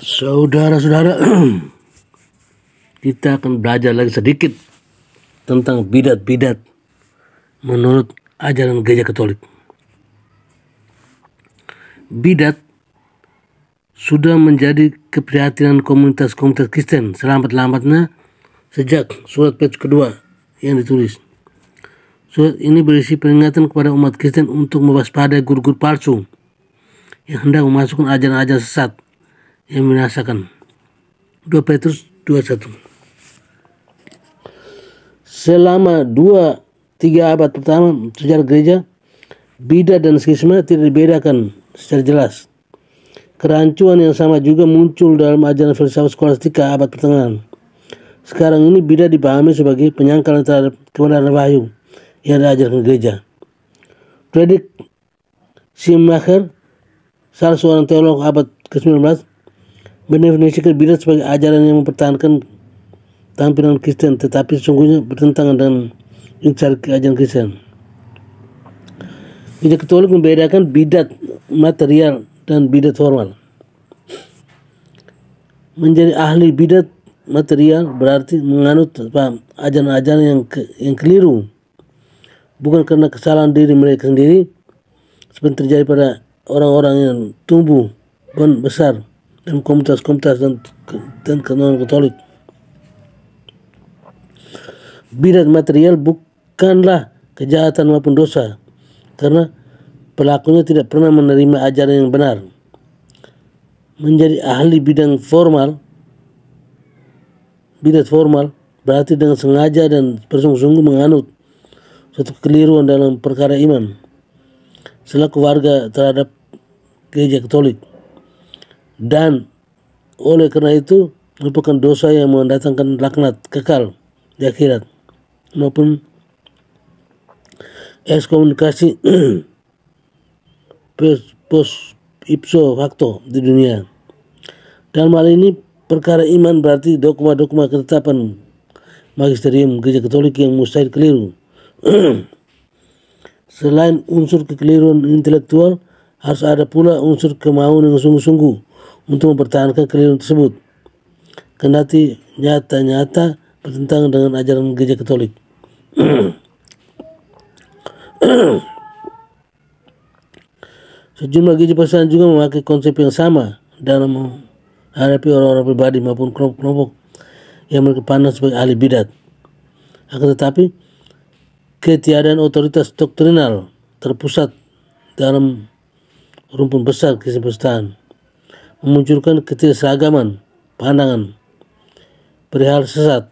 Saudara-saudara, kita akan belajar lagi sedikit tentang bidat-bidat menurut ajaran Gereja Katolik. Bidat sudah menjadi keprihatinan komunitas-komunitas Kristen selambat-lambatnya sejak surat Petrus kedua yang ditulis. Surat ini berisi peringatan kepada umat Kristen untuk mewaspadai guru-guru palsu yang hendak memasukkan ajaran-ajaran sesat yang membinasakan. 2 Petrus 2:1. Selama 2-3 abad pertama sejarah gereja, bidat dan skisma tidak dibedakan secara jelas. Kerancuan yang sama juga muncul dalam ajaran filsafat skolastika abad pertengahan. Sekarang ini bidat dipahami sebagai penyangkalan terhadap kebenaran wahyu yang diajarkan gereja. Friedrich Schleiermacher, salah seorang teolog abad ke-19, mendefinisikan bidat sebagai ajaran yang mempertahankan tampilan Kristen tetapi sesungguhnya bertentangan dengan intisari ajaran Kristen. Gereja Katolik membedakan bidat material dan bidat formal. Menjadi ahli bidat material berarti menganut ajaran-ajaran yang keliru, bukan karena kesalahan diri mereka sendiri seperti terjadi pada orang-orang yang tumbuh besar dan komunitas-komunitas dan non-Katolik. Bidat material bukanlah kejahatan maupun dosa, karena pelakunya tidak pernah menerima ajaran yang benar. Menjadi ahli bidat formal berarti dengan sengaja dan bersungguh-sungguh menganut suatu kekeliruan dalam perkara iman selaku warga terhadap Gereja Katolik, dan oleh karena itu merupakan dosa yang mendatangkan laknat kekal di akhirat maupun ekskomunikasi post ipso facto di dunia. Dalam hal ini perkara iman berarti dogma-dogma ketetapan magisterium Gereja Katolik yang mustahil keliru. Selain unsur kekeliruan intelektual, harus ada pula unsur kemauan yang sungguh-sungguh untuk mempertahankan kekeliruan tersebut, kendati nyata-nyata bertentangan dengan ajaran Gereja Katolik. Sejumlah gereja Protestan juga memakai konsep yang sama dalam menghadapi orang-orang pribadi maupun kelompok-kelompok yang mereka pandang sebagai ahli bidat. Akan tetapi, ketiadaan otoritas doktrinal terpusat dalam rumpun besar Kristen Protestan memunculkan ketidakseragaman pandangan perihal sesat.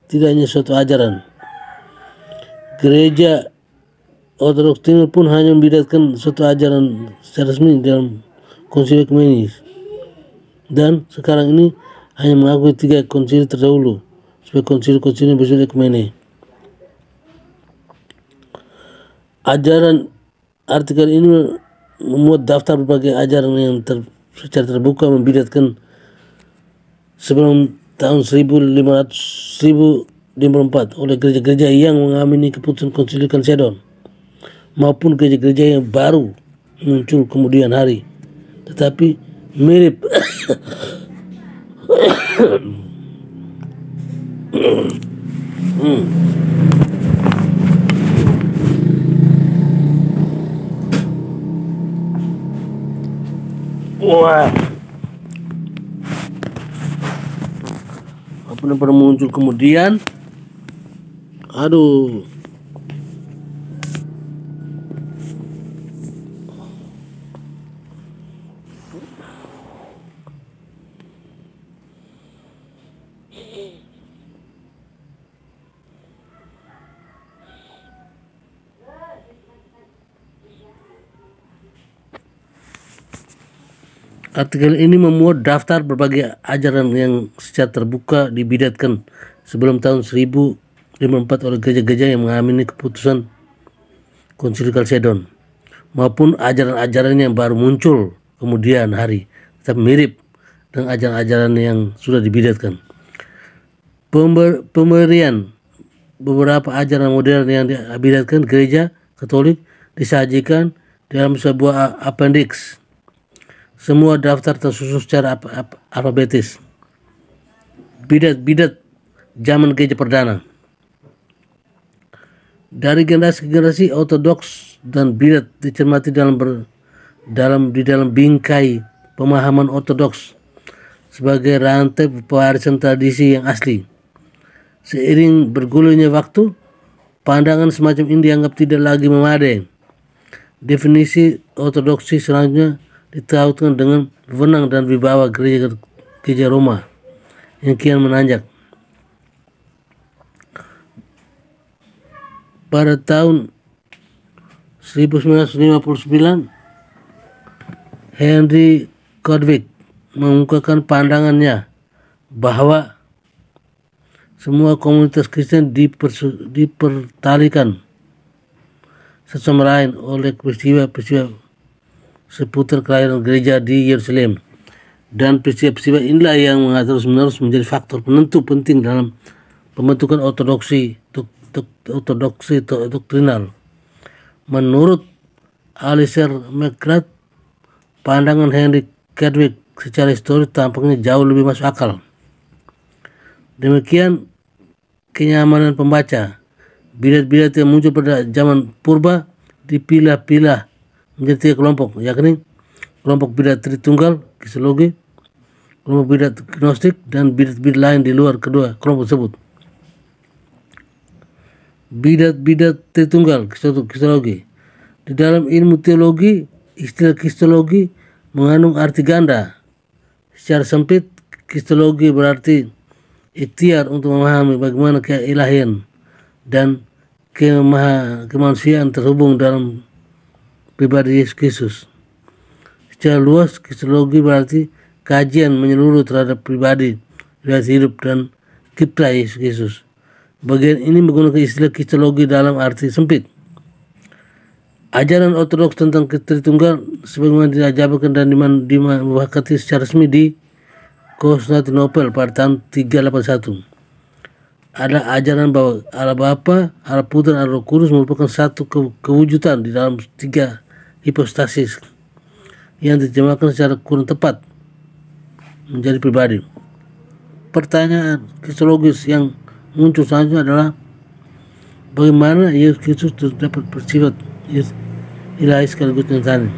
Tidak hanya suatu ajaran, gereja Ortodoks Timur pun hanya membidatkan suatu ajaran secara resmi dalam konsili ekumenis, dan sekarang ini hanya mengakui 3 konsili terdahulu sebagai konsili-konsili yang bersifat ekumene. Ajaran artikel ini memuat daftar berbagai ajaran yang secara terbuka membidatkan sebelum tahun 1554 oleh gereja-gereja yang mengamini keputusan Konsili Chalcedon maupun gereja-gereja yang baru muncul kemudian hari tetapi mirip apa yang pernah muncul kemudian. Artikel ini memuat daftar berbagai ajaran yang secara terbuka dibidatkan sebelum tahun 1054 oleh gereja-gereja yang mengamini keputusan Konsili Chalcedon maupun ajaran-ajaran yang baru muncul kemudian hari tetapi mirip dengan ajaran-ajaran yang sudah dibidatkan. Pemberian beberapa ajaran modern yang dibidatkan Gereja Katolik disajikan dalam sebuah appendix Semua daftar tersusun secara alfabetis. Bidat zaman gereja perdana. Dari generasi ke generasi, ortodoks dan bidat dicermati di dalam bingkai pemahaman ortodoks sebagai rantai pewarisan tradisi yang asli. Seiring bergulirnya waktu, pandangan semacam ini dianggap tidak lagi memadai. Definisi ortodoksi selanjutnya ditautkan dengan wewenang dan wibawa gereja Roma yang kian menanjak. Pada tahun 1959, Henry Kodwick mengungkapkan pandangannya bahwa semua komunitas Kristen dipertalikan satu sama lain oleh peristiwa-peristiwa seputar kelahiran gereja di Yerusalem, dan peristiwa-peristiwa inilah yang terus-menerus menjadi faktor penentu penting dalam pembentukan ortodoksi doktrinal. Menurut Alistair McGrath, pandangan Henry Kodwick secara historis tampaknya jauh lebih masuk akal. Demikian kenyamanan pembaca. Bidat-bidat yang muncul pada zaman purba dipilah-pilah menjadi 3 kelompok, yakni kelompok bidat Tritunggal, kristologi, kelompok bidat gnostik, dan bidat-bidat lain di luar kedua kelompok tersebut. Bidat Tritunggal, kristologi. Di dalam ilmu teologi, istilah kristologi mengandung arti ganda. Secara sempit, kristologi berarti ikhtiar untuk memahami bagaimana keilahian dan kemanusiaan terhubung dalam pribadi Yesus Kristus. Secara luas, kristologi berarti kajian menyeluruh terhadap pribadi, riwayat hidup, dan kiprah Yesus Kristus. Bagian ini menggunakan istilah kristologi dalam arti sempit. Ajaran ortodoks tentang Tritunggal sebagaimana diajarkan dan dimufakati secara resmi di Konstantinopel pada tahun 381. Ada ajaran bahwa Allah Bapa, Allah Putra, dan Roh Kudus merupakan satu kewujudan di dalam 3 hipostasis yang diterjemahkan secara kurang tepat menjadi pribadi. Pertanyaan kristologis yang muncul selanjutnya adalah bagaimana Yesus Kristus dapat bersifat ilahi sekaligus insani.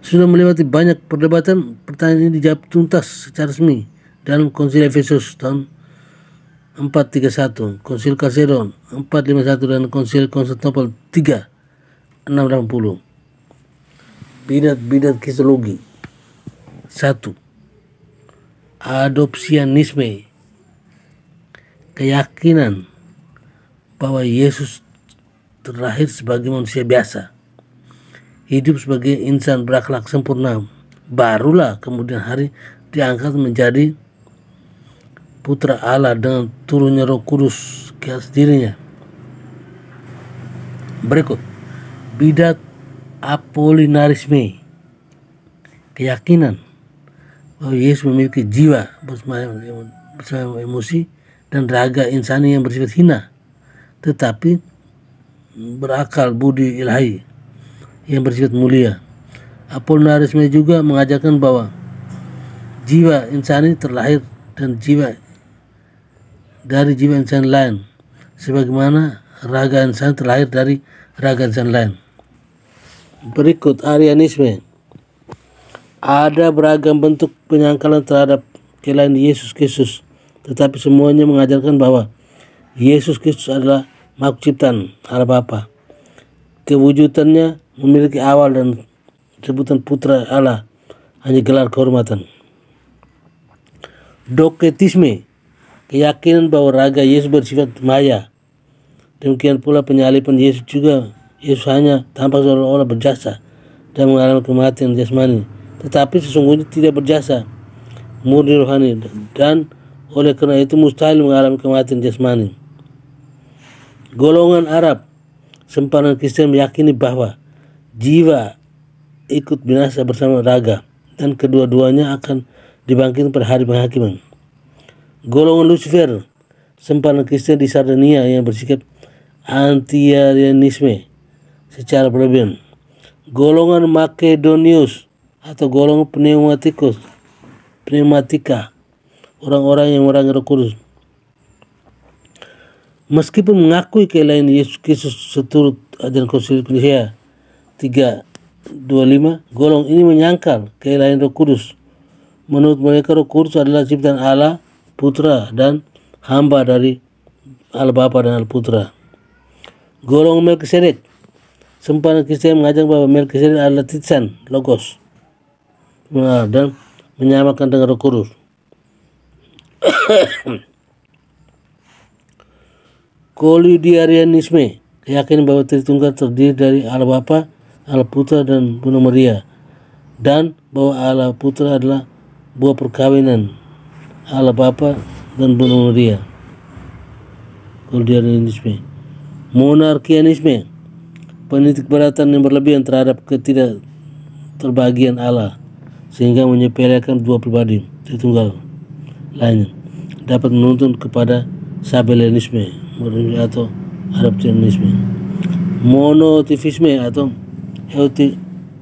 Sudah melewati banyak perdebatan, pertanyaan ini dijawab tuntas secara resmi dalam Konsil Efesus tahun 431, Konsil Kalsedon 451, dan Konsil Konstantinopel 380. Bidat kristologi. 1. Adopsianisme, keyakinan bahwa Yesus terlahir sebagai manusia biasa, hidup sebagai insan berakhlak sempurna, barulah kemudian hari diangkat menjadi putra Allah dengan turunnya Roh Kudus ke atas dirinya. Berikut bidat apolinarisme, keyakinan bahwa Yesus memiliki jiwa bersama emosi dan raga insani yang bersifat hina, tetapi berakal budi ilahi yang bersifat mulia. Apolinarisme juga mengajarkan bahwa jiwa insani terlahir dari jiwa insani lain, sebagaimana raga insani terlahir dari raga insani lain. Berikut Arianisme. Ada beragam bentuk penyangkalan terhadap kelahiran Yesus Kristus, tetapi semuanya mengajarkan bahwa Yesus Kristus adalah makhluk ciptaan Allah Bapa. Kewujudannya memiliki awal dan sebutan putra Allah hanya gelar kehormatan. Doketisme, keyakinan bahwa raga Yesus bersifat maya. Demikian pula penyaliban Yesus juga. Yesus hanya tampak seolah-olah berjasa dan mengalami kematian jasmani, tetapi sesungguhnya tidak berjasa, murni rohani, dan oleh karena itu mustahil mengalami kematian jasmani. Golongan Arab sempadan Kristen meyakini bahwa jiwa ikut binasa bersama raga dan kedua-duanya akan dibangkitkan pada hari penghakiman. Golongan Lucifer sempadan Kristen di Sardinia yang bersikap anti-Arianisme secara berlebihan Golongan Makedonius atau golongan pneumatika, orang-orang yang merangi Roh Kudus. Meskipun mengakui kelahiran Yesus Kristus seturut ajaran Konsil Nikea 325, golongan ini menyangkal kelahiran Roh Kudus. Menurut mereka Roh Kudus adalah ciptaan Allah Putra dan hamba dari Allah Bapa dan Allah Putra. Golongan Melkisedek, sempadan Kristen mengajar bahwa Melkisedek adalah titisan Logos dan menyamakan dengan Roh Kudus. Kolidiarianisme, keyakinan bahwa Tritunggal terdiri dari Allah Bapa, Allah Putra dan Bunda Maria, dan bahwa Allah Putra adalah buah perkawinan Allah Bapa dan Bunda Maria. Kolidiarianisme. Monarkianisme, penitikberatan yang berlebihan terhadap ketidakterbahagiaan Allah sehingga menyepelekan dua pribadi Tritunggal lainnya, dapat menuntun kepada Sabellianisme atau adoptionisme. Monoteisme atau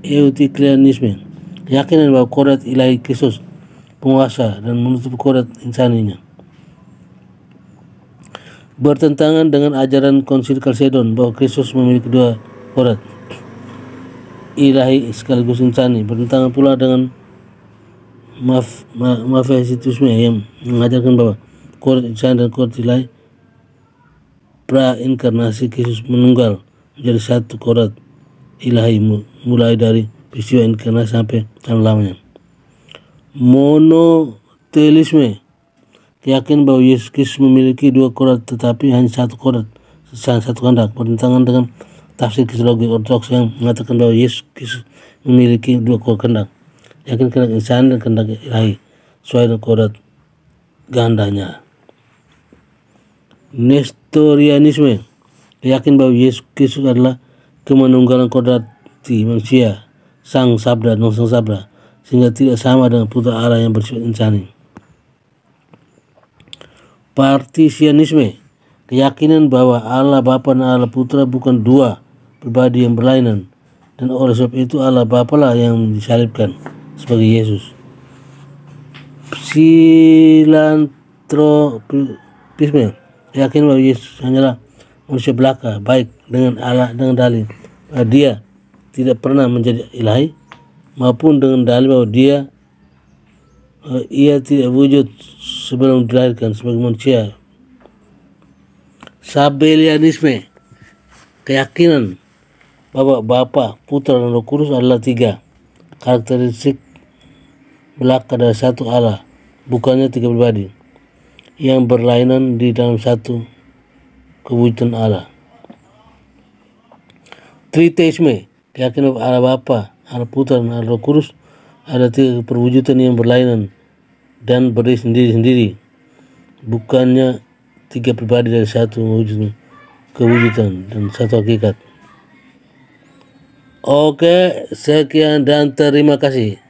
eutychianisme, keyakinan bahwa kodrat ilahi Kristus penguasa dan menutup kodrat insaninya, bertentangan dengan ajaran Konsil Kalsedon bahwa Kristus memiliki dua kodrat ilahi sekaligus insani. Bertentangan pula dengan Mafesitisme yang mengajarkan bahwa kodrat insani dan kodrat ilahi pra-inkarnasi Kristus menunggal menjadi satu kodrat ilahi mulai dari peristiwa inkarnasi sampai selama-lamanya. Monoteisme, keyakinan bahwa Yesus Kristus memiliki dua kodrat tetapi hanya satu kodrat, satu kehendak, bertentangan dengan tafsir kristologi ortodoks yang mengatakan bahwa Yesus Kristus memiliki dua kehendak, yakni kehendak insani dan kehendak ilahi sesuai dengan kodrat gandanya. Nestorianisme, keyakinan bahwa Yesus Kristus adalah kemanunggalan kodrati manusia, sang sabda dan sang sabda, sehingga tidak sama dengan putra Allah yang bersifat insani. Partisianisme, keyakinan bahwa Allah Bapa dan Allah Putra bukan dua pribadi yang berlainan, dan oleh sebab itu Allah Bapa lah yang disalibkan sebagai Yesus. Filantropisme, keyakinan bahwa Yesus hanyalah manusia belaka, baik dengan Allah dengan dalil bahwa dia tidak pernah menjadi ilahi, maupun dengan dalil bahwa ia tidak wujud sebelum dilahirkan sebagai manusia. Sabellianisme, keyakinan bahwa Bapa, Putra dan Roh Kudus adalah tiga karakteristik belaka dari satu Allah, bukannya tiga pribadi yang berlainan di dalam satu kewujudan Allah. Triteisme, keyakinan bahwa Allah Bapa, Allah Putra dan Allah Roh Kudus ada tiga perwujudan yang berlainan dan berdiri sendiri-sendiri, bukannya tiga pribadi dari satu kewujudan dan satu hakikat. Oke, sekian dan terima kasih.